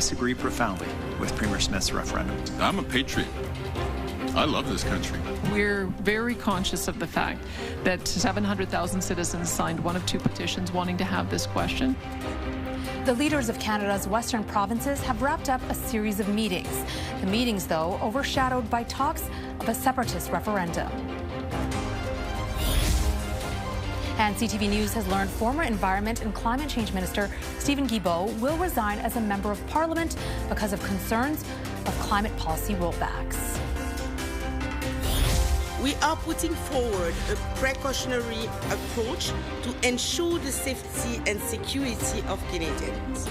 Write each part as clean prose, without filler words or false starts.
disagree profoundly with Premier Smith's referendum. I'm a patriot. I love this country. We're very conscious of the fact that 700,000 citizens signed one of two petitions wanting to have this question. The leaders of Canada's western provinces have wrapped up a series of meetings. The meetings, though, overshadowed by talks of a separatist referendum. And CTV News has learned former Environment and Climate Change Minister Stephen Guilbeault will resign as a member of Parliament because of concerns of climate policy rollbacks. We are putting forward a precautionary approach to ensure the safety and security of Canadians.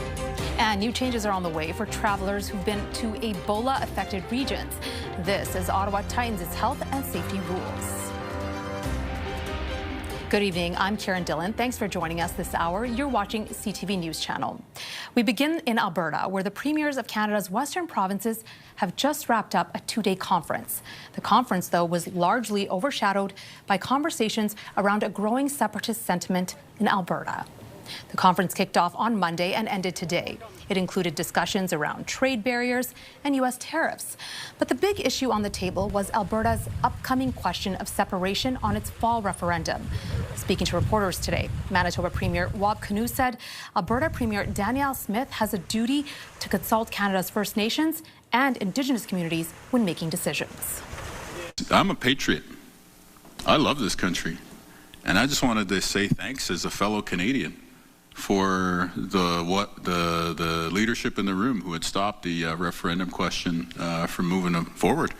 And new changes are on the way for travelers who've been to Ebola-affected regions. This as Ottawa tightens its health and safety rules. Good evening, I'm Karen Dillon. Thanks for joining us this hour. You're watching CTV News Channel. We begin in Alberta, where the premiers of Canada's western provinces have just wrapped up a two-day conference. The conference, though, was largely overshadowed by conversations around a growing separatist sentiment in Alberta. The conference kicked off on Monday and ended today. It included discussions around trade barriers and U.S. tariffs. But the big issue on the table was Alberta's upcoming question of separation on its fall referendum. Speaking to reporters today, Manitoba Premier Wab Kinew said Alberta Premier Danielle Smith has a duty to consult Canada's First Nations and Indigenous communities when making decisions. I'm a patriot. I love this country. And I just wanted to say thanks as a fellow Canadian for the leadership in the room who had stopped the referendum question from moving them forward.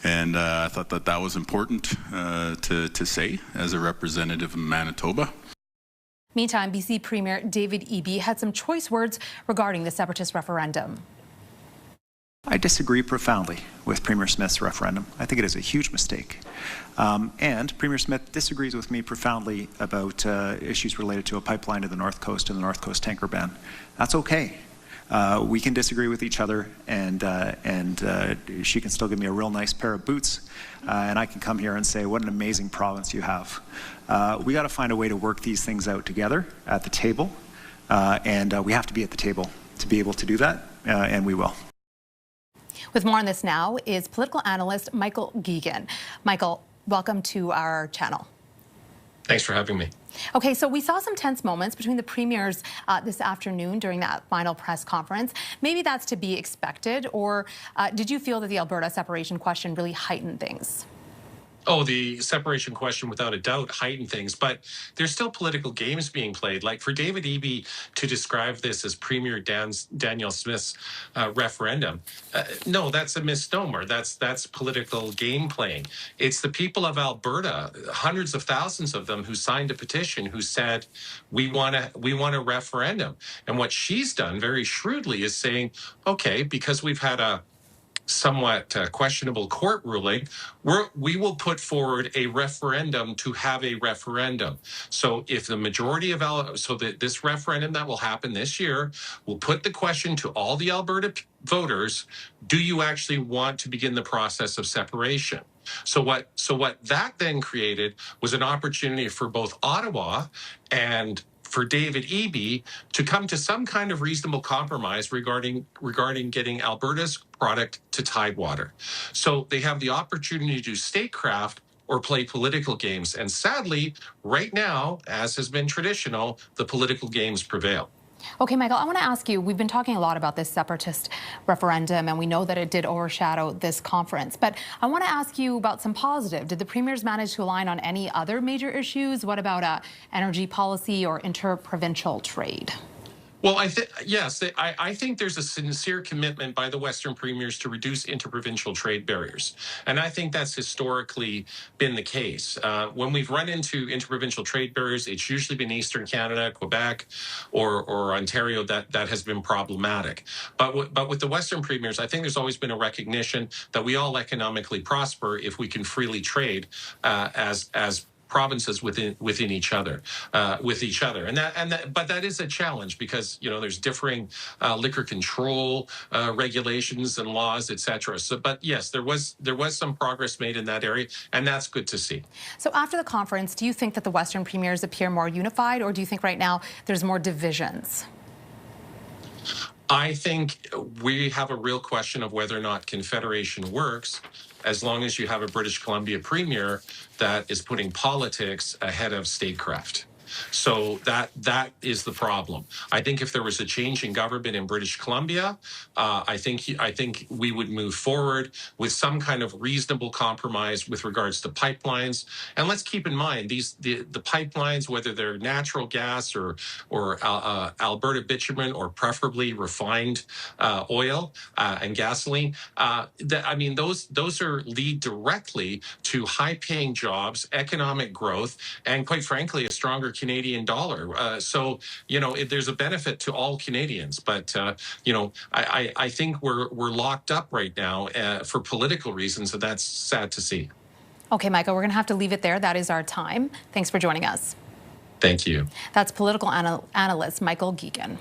And I thought that was important to say as a representative of Manitoba. Meantime, BC Premier David Eby had some choice words regarding the separatist referendum. I disagree profoundly with Premier Smith's referendum. I think it is a huge mistake. And Premier Smith disagrees with me profoundly about issues related to a pipeline to the North Coast and the North Coast tanker ban. That's okay. We can disagree with each other, and she can still give me a real nice pair of boots, and I can come here and say, what an amazing province you have. We got to find a way to work these things out together at the table, and we have to be at the table to be able to do that, and we will. With more on this now is political analyst Michael Geoghegan. Michael, welcome to our channel. Thanks for having me. Okay, so we saw some tense moments between the premiers this afternoon during that final press conference. Maybe that's to be expected, or did you feel that the Alberta separation question really heightened things? Oh, the separation question, without a doubt, heightened things, but there's still political games being played. Like for David Eby to describe this as Premier Danielle Smith's referendum, no, that's a misnomer. That's political game playing. It's the people of Alberta, hundreds of thousands of them, who signed a petition who said we want a referendum. And what she's done very shrewdly is saying, okay, because we've had a somewhat questionable court ruling, we will put forward a referendum to have a referendum. So if the majority of this referendum that will happen this year will put the question to all the Alberta voters, do you actually want to begin the process of separation? So what that then created was an opportunity for both Ottawa and for David Eby to come to some kind of reasonable compromise regarding getting Alberta's product to Tidewater. So they have the opportunity to do statecraft or play political games. And sadly, right now, as has been traditional, the political games prevail. Okay, Michael, I want to ask you, we've been talking a lot about this separatist referendum, and we know that it did overshadow this conference. But I want to ask you about some positive. Did the premiers manage to align on any other major issues? What about energy policy or interprovincial trade? Well, yes, I think there's a sincere commitment by the Western premiers to reduce interprovincial trade barriers. And I think that's historically been the case. When we've run into interprovincial trade barriers, it's usually been Eastern Canada, Quebec, or Ontario that has been problematic. But with the Western premiers, I think there's always been a recognition that we all economically prosper if we can freely trade as provinces within each other, but that is a challenge because there's differing liquor control regulations and laws, etc. So, but yes, there was some progress made in that area, and that's good to see. So after the conference, do you think that the Western premiers appear more unified, or do you think right now there's more divisions? I think we have a real question of whether or not Confederation works as long as you have a British Columbia premier that is putting politics ahead of statecraft. So that is the problem. I think if there was a change in government in British Columbia, I think we would move forward with some kind of reasonable compromise with regards to pipelines. And let's keep in mind the pipelines, whether they're natural gas or Alberta bitumen or preferably refined oil and gasoline. Those are lead directly to high-paying jobs, economic growth, and quite frankly, a stronger Canadian dollar. There's a benefit to all Canadians, but I think we're locked up right now for political reasons, and that's sad to see. Okay, Michael, we're going to have to leave it there. That is our time. Thanks for joining us. Thank you. That's political analyst Michael Geegan.